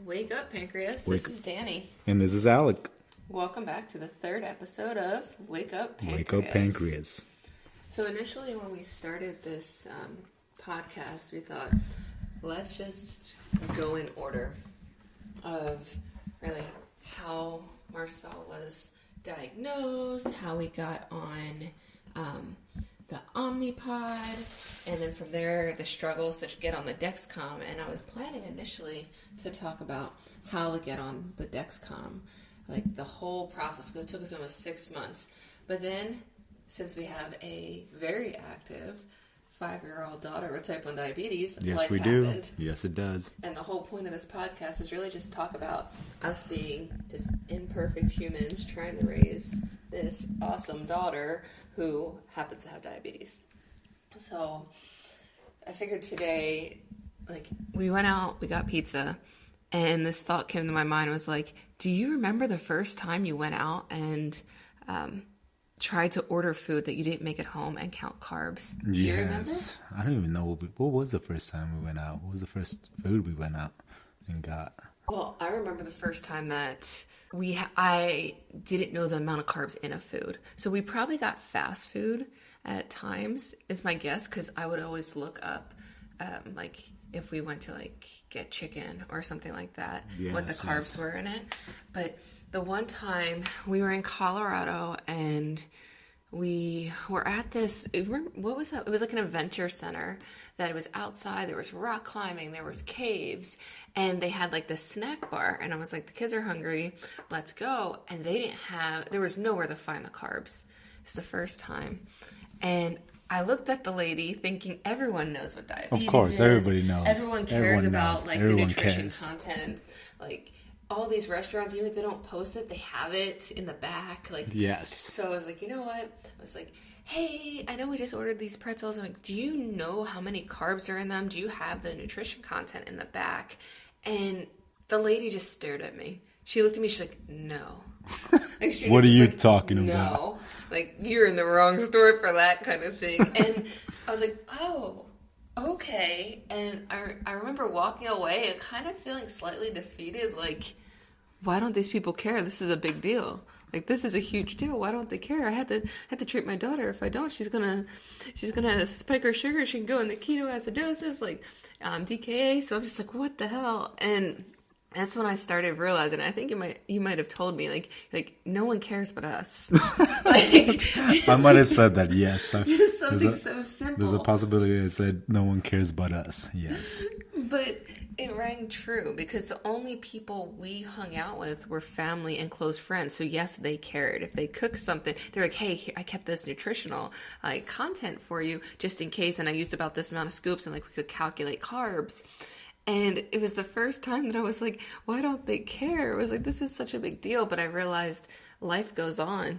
Wake up, Pancreas. This is Danny. And this is Alec. Welcome back to the third episode of Wake Up, Pancreas. Wake Up, Pancreas. So initially when we started this podcast, we thought, let's just go in order of really how Marcel was diagnosed, how we got on the Omnipod, and then from there, the struggles to get on the Dexcom. And I was planning initially to talk about how to get on the Dexcom, like the whole process, because it took us almost 6 months. But then, since we have a very active 5-year-old daughter with type 1 diabetes, yes, life we happened. do. Yes, it does. And the whole point of this podcast is really just talk about us being just imperfect humans trying to raise this awesome daughter who happens to have diabetes. So I figured today, like, we went out, we got pizza, and this thought came to my mind, was like, do you remember the first time you went out and tried to order food that you didn't make at home and count carbs? Do you remember? I don't even know what was the first time we went out. What was the first food we went out and got? Well, I remember the first time that I didn't know the amount of carbs in a food. So we probably got fast food at times, is my guess, because I would always look up, like, if we went to, like, get chicken or something like that, what the carbs were in it. But the one time we were in Colorado and we were at this, what was that? It was like an adventure center that it was outside. There was rock climbing, there was caves, and they had like this snack bar. And I was like, the kids are hungry, let's go. And there was nowhere to find the carbs. It's the first time. And I looked at the lady thinking everyone knows what diabetes is. Of course, everybody knows. Everyone cares about like the nutrition content. Like all these restaurants, even if they don't post it, they have it in the back. Like, yes. So I was like, you know what? I was like, hey, I know we just ordered these pretzels. I'm like, do you know how many carbs are in them? Do you have the nutrition content in the back? And the lady just stared at me. She looked at me. She's like, no. Like, what are you talking about? No. Like, you're in the wrong store for that kind of thing. And I was like, oh, okay. And I remember walking away and kind of feeling slightly defeated. Like, why don't these people care? This is a big deal. Like, this is a huge deal. Why don't they care? I had to treat my daughter. If I don't, she's gonna spike her sugar. She can go in the ketoacidosis, like DKA. So I'm just like, what the hell? And that's when I started realizing. I think you might have told me like no one cares but us. Like, I might have said that. Yes, something so simple. There's a possibility I said no one cares but us. Yes, but it rang true because the only people we hung out with were family and close friends. So yes, they cared. If they cooked something, they're like, hey, I kept this nutritional content for you just in case, and I used about this amount of scoops, and like we could calculate carbs. And it was the first time that I was like, why don't they care? It was like, this is such a big deal. But I realized life goes on.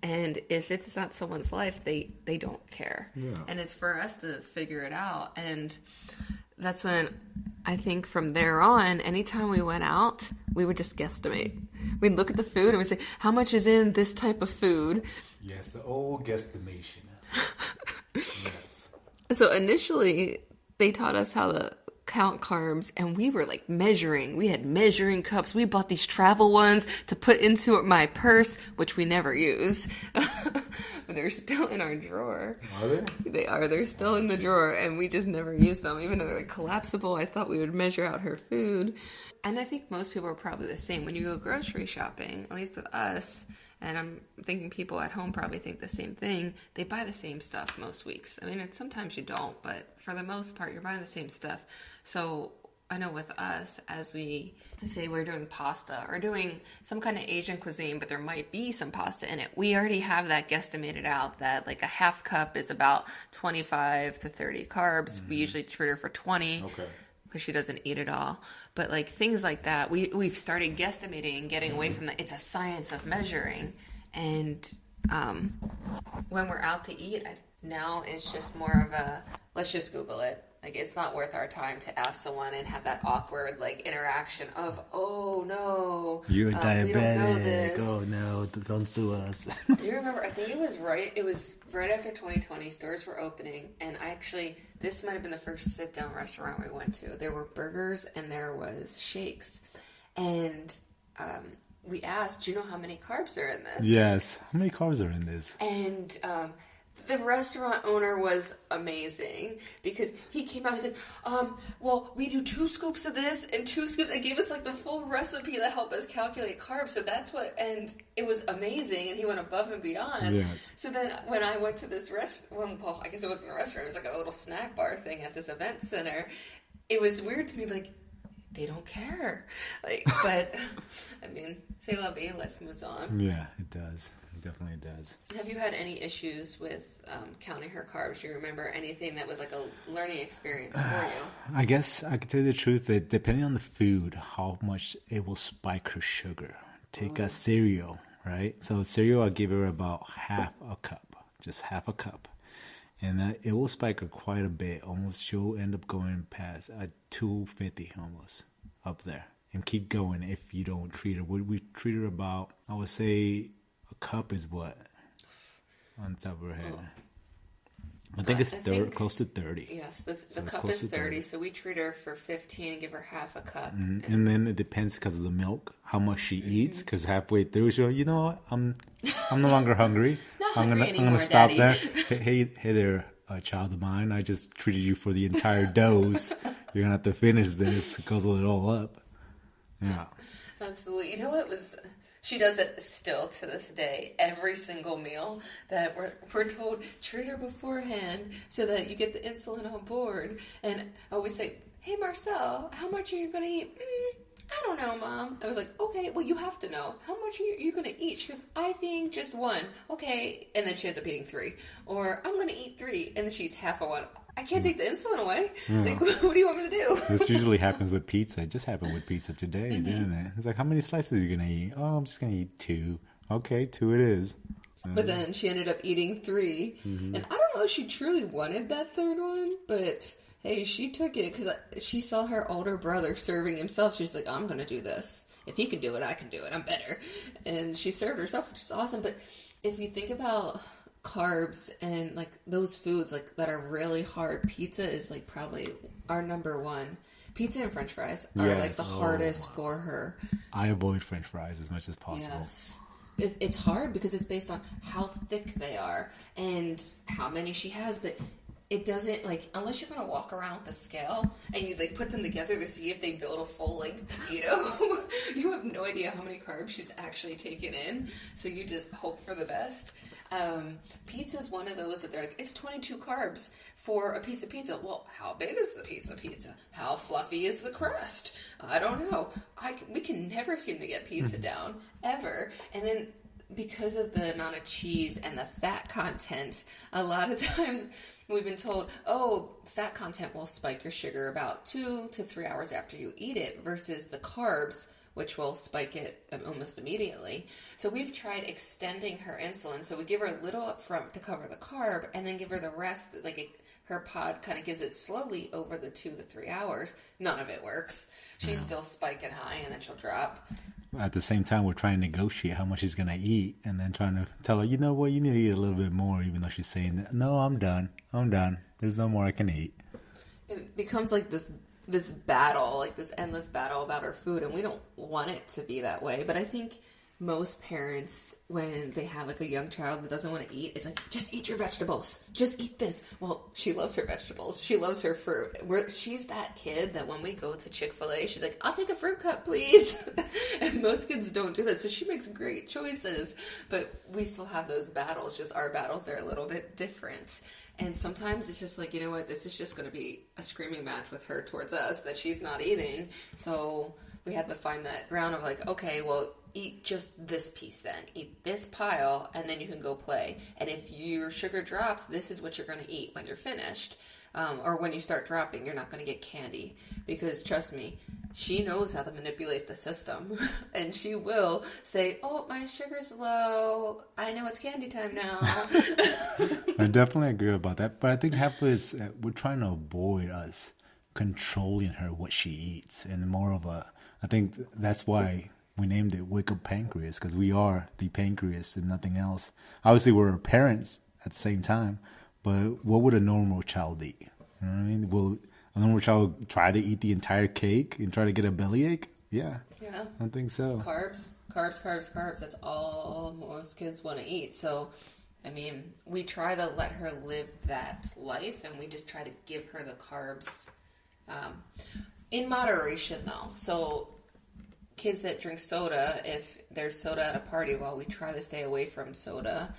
And if it's not someone's life, they don't care. Yeah. And it's for us to figure it out. And that's when I think from there on, anytime we went out, we would just guesstimate. We'd look at the food and we'd say, how much is in this type of food? Yes, the old guesstimation. Yes. So initially, they taught us how to count carbs, and we were like measuring. We had measuring cups. We bought these travel ones to put into my purse, which we never used. But they're still in our drawer. Are they? They are. They're still in the drawer, and we just never used them. Even though they're like collapsible, I thought we would measure out her food. And I think most people are probably the same. When you go grocery shopping, at least with us, and I'm thinking people at home probably think the same thing, they buy the same stuff most weeks. I mean, sometimes you don't, but for the most part, you're buying the same stuff. So I know with us, as we say we're doing pasta or doing some kind of Asian cuisine, but there might be some pasta in it, we already have that guesstimated out that like a half cup is about 25 to 30 carbs. Mm-hmm. We usually treat her for 20. Okay. Because she doesn't eat it all. But like things like that, we've started guesstimating and getting away from that. It's a science of measuring. And when we're out to eat, now it's just more of a, let's just Google it. Like, it's not worth our time to ask someone and have that awkward, like, interaction of, oh, no. You're diabetic. We don't know this. Oh, no, don't sue us. You remember, I think it was right after 2020, stores were opening, and this might have been the first sit-down restaurant we went to. There were burgers and there was shakes. And we asked, do you know how many carbs are in this? Yes. How many carbs are in this? And the restaurant owner was amazing because he came out, he's like, well, we do 2 scoops of this and 2 scoops, and gave us like the full recipe to help us calculate carbs. So that's what, and it was amazing, and he went above and beyond. Yes. So then when I went to this restaurant, well, I guess it wasn't a restaurant, it was like a little snack bar thing at this event center. It was weird to me, like, they don't care. Like, but, I mean, c'est la vie, life moves on. Yeah, it does. It definitely does. Have you had any issues with counting her carbs? Do you remember anything that was like a learning experience for you? I guess I can tell you the truth that depending on the food, how much it will spike her sugar. Take a cereal, right? So cereal, I give her about half a cup, just half a cup. And it will spike her quite a bit. Almost she'll end up going past 250 almost up there. And keep going if you don't treat her. We treat her about, I would say, a cup is what? On top of her head. I think it's close to 30. Yes, the cup is 30, so we treat her for 15 and give her half a cup. Mm-hmm. And then it depends because of the milk, how much she eats. Because halfway through, she'll, you know what, I'm no longer hungry. I'm gonna stop Daddy. there. Hey there, child of mine. I just treated you for the entire dose. You're gonna have to finish this. Guzzle it all up. Yeah. Absolutely. You know what was... She does it still to this day. Every single meal that we're told, treat her beforehand so that you get the insulin on board. And I always say, hey, Marcel, how much are you going to eat? I don't know, Mom. I was like, okay, well, you have to know. How much are you going to eat? She goes, I think just 1. Okay. And then she ends up eating 3. Or I'm going to eat 3. And then she eats half of 1. I can't take the insulin away. Like, what do you want me to do? This usually happens with pizza. It just happened with pizza today, didn't it? It's like, how many slices are you going to eat? Oh, I'm just going to eat 2. Okay, 2 it is. But then she ended up eating 3. And I don't know if she truly wanted that 3rd one, but hey, she took it because she saw her older brother serving himself. She's like, I'm going to do this. If he can do it, I can do it. I'm better. And she served herself, which is awesome. But if you think about carbs and like those foods like that are really hard, pizza is like probably our number 1. Pizza and French fries are like the hardest for her. I avoid French fries as much as possible. Yes. It's hard because it's based on how thick they are and how many she has, but it doesn't, like, unless you're going to walk around with a scale and you, like, put them together to see if they build a full, like, potato, you have no idea how many carbs she's actually taken in, so you just hope for the best. Pizza is one of those that they're like, it's 22 carbs for a piece of pizza. Well, how big is the pizza? How fluffy is the crust? I don't know. We can never seem to get pizza down, ever. And then because of the amount of cheese and the fat content, a lot of times we've been told, oh, fat content will spike your sugar about 2 to 3 hours after you eat it versus the carbs, which will spike it almost immediately. So we've tried extending her insulin. So we give her a little up front to cover the carb and then give her the rest, her pod kind of gives it slowly over the 2 to 3 hours. None of it works. She's still spiking high and then she'll drop. At the same time, we're trying to negotiate how much she's going to eat and then trying to tell her, you know what, you need to eat a little bit more, even though she's saying, no, I'm done. There's no more I can eat. It becomes like this battle, like this endless battle about her food, and we don't want it to be that way. But I think most parents, when they have like a young child that doesn't want to eat, it's like, just eat your vegetables. Just eat this. Well, she loves her vegetables. She loves her fruit. She's that kid that when we go to Chick-fil-A, she's like, I'll take a fruit cup, please. And most kids don't do that. So she makes great choices. But we still have those battles. Just our battles are a little bit different. And sometimes it's just like, you know what, this is just going to be a screaming match with her towards us that she's not eating. So we had to find that ground of like, okay, well, eat just this piece then. Eat this pile, and then you can go play. And if your sugar drops, this is what you're going to eat when you're finished. Or when you start dropping, you're not going to get candy. Because trust me, she knows how to manipulate the system. And she will say, oh, my sugar's low. I know it's candy time now. I definitely agree about that. But I think half of it is we're trying to avoid us controlling her what she eats. And more of I think that's why we named it Wake Up Pancreas, because we are the pancreas and nothing else. Obviously, we're her parents at the same time, but what would a normal child eat? You know what I mean? Will a normal child try to eat the entire cake and try to get a bellyache? Yeah. Yeah. I think so. Carbs. That's all most kids want to eat. So, I mean, we try to let her live that life, and we just try to give her the carbs in moderation, though. So, kids that drink soda, if there's soda at a party, while we try to stay away from soda,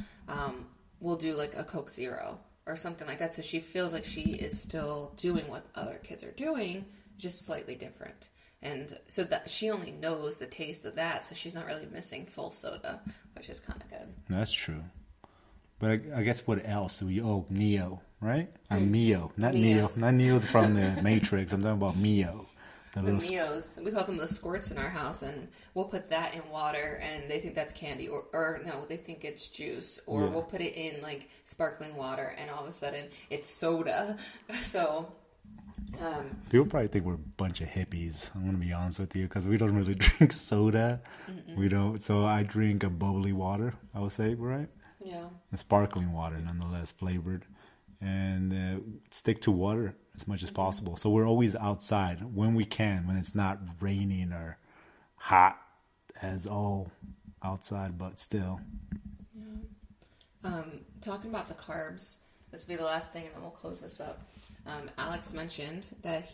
we'll do like a Coke Zero or something like that. So she feels like she is still doing what other kids are doing, just slightly different. And so that she only knows the taste of that, so she's not really missing full soda, which is kind of good. That's true. But I guess what else? Neo, right? Mio. Not Mios. Neo. Not Neo from the Matrix. I'm talking about Mio. The Mios, we call them the squirts in our house, and we'll put that in water, and they think that's candy, or no, they think it's juice, or we'll put it in like sparkling water, and all of a sudden it's soda. So people probably think we're a bunch of hippies. I'm gonna be honest with you, because we don't really drink soda. Mm-mm. We don't. So I drink a bubbly water, I would say, right? Yeah. A sparkling water, nonetheless flavored, and stick to water as much as possible. So we're always outside when we can, when it's not raining or hot as all outside, but still. Yeah. Talking about the carbs, this will be the last thing, and then we'll close this up. Alex mentioned that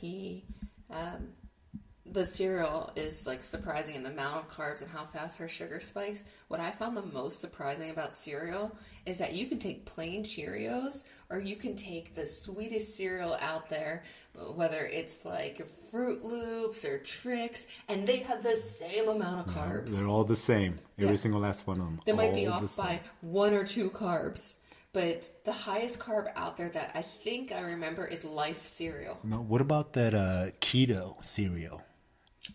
the cereal is like surprising in the amount of carbs and how fast her sugar spikes. What I found the most surprising about cereal is that you can take plain Cheerios, or you can take the sweetest cereal out there, whether it's like Fruit Loops or Trix, and they have the same amount of carbs. They're all the same. Every single last one of them. They might be off by 1 or 2 carbs. But the highest carb out there that I think I remember is Life cereal. No, what about that keto cereal?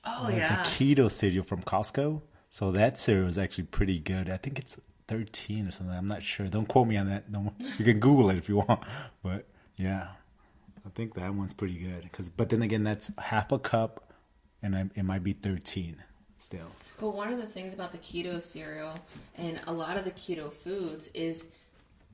Oh, yeah. The keto cereal from Costco. So that cereal is actually pretty good. I think it's 13 or something. I'm not sure. Don't quote me on that. You can Google it if you want. But yeah, I think that one's pretty good. But then again, that's half a cup, and it might be 13 still. But one of the things about the keto cereal and a lot of the keto foods is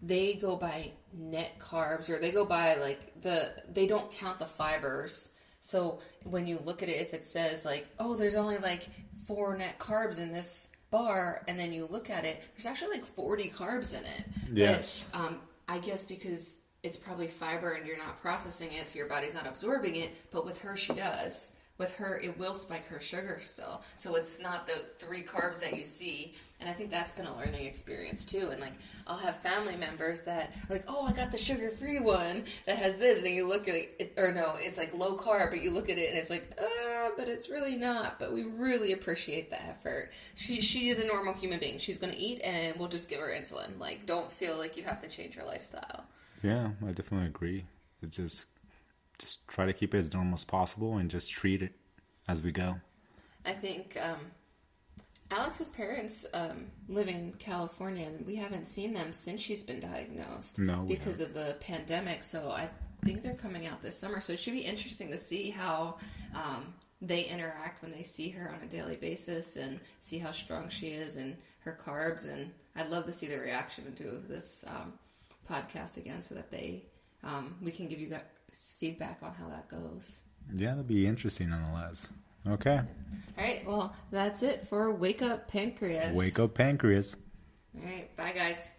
they go by net carbs, or they go by like they don't count the fibers. So when you look at it, if it says like, oh, there's only like 4 net carbs in this bar, and then you look at it, there's actually like 40 carbs in it. Yes. But, I guess because it's probably fiber and you're not processing it, so your body's not absorbing it. But with her, she does. With her, it will spike her sugar still. So it's not the 3 carbs that you see. And I think that's been a learning experience too. And like, I'll have family members that are like, oh, I got the sugar-free one that has this. And then you look at it, or no, it's like low carb, but you look at it and it's like, but it's really not. But we really appreciate the effort. She is a normal human being. She's going to eat, and we'll just give her insulin. Like, don't feel like you have to change her lifestyle. Yeah, I definitely agree. It's just try to keep it as normal as possible and just treat it as we go. I think Alex's parents live in California, and we haven't seen them since she's been diagnosed. No, because of the pandemic. So I think they're coming out this summer. So it should be interesting to see how they interact when they see her on a daily basis, and see how strong she is and her carbs. And I'd love to see their reaction to this podcast again, so that we can give you guys feedback on how that goes. Yeah, that'd be interesting nonetheless. Okay. All right. Well, that's it for Wake Up Pancreas. Wake Up Pancreas. All right. Bye, guys.